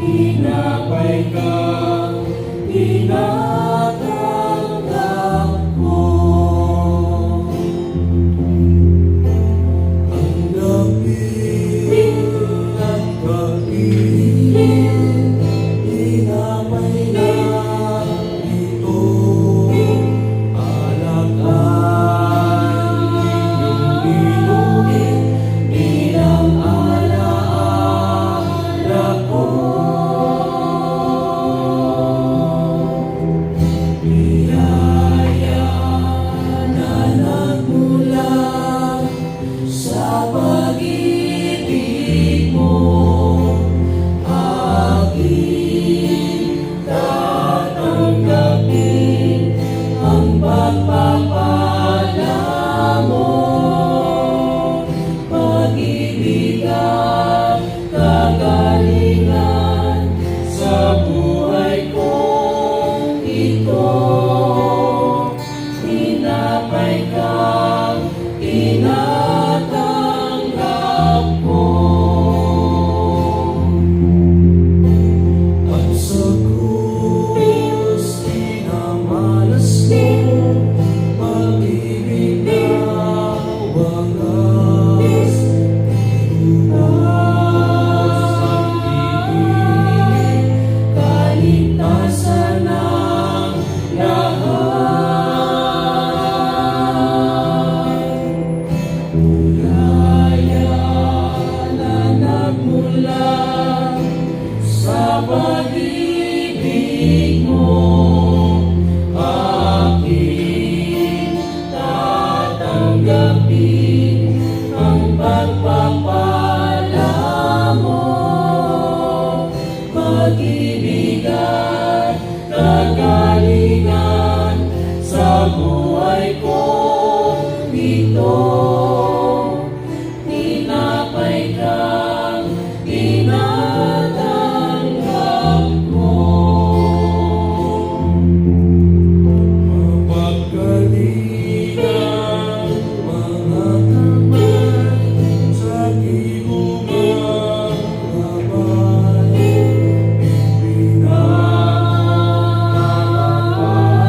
tinapay kang tinatanggap ko. Ang dapit at kainin, tinapay na ito. Alak ay inyong inumin bilang alaala ko. Biyaya na nagmula sa pag-ibig mo, aking tatanggapin ang pagpapala mo. Pag-ibig at kagalingan sa buhay kong ito. Tinapay kang tinatanggap ko. At sa krus tinamalas mo, pag-ibig na wagas. Tinubos ang ibig, kaligtasan ng lahat. Biyaya na nagmula sa pag-ibig mo, aking tatanggapin ang pagpapala mo. Pag-ibig at kagalingan sa buhay kong ito. Tinapay kang tinatanggap ko. Mapagkalingan mga kamay sa gilumang-abay, ipinagpapala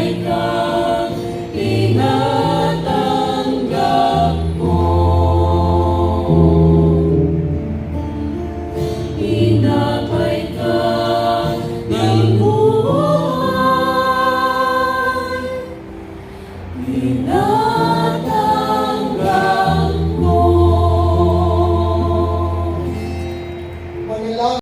buhay ka.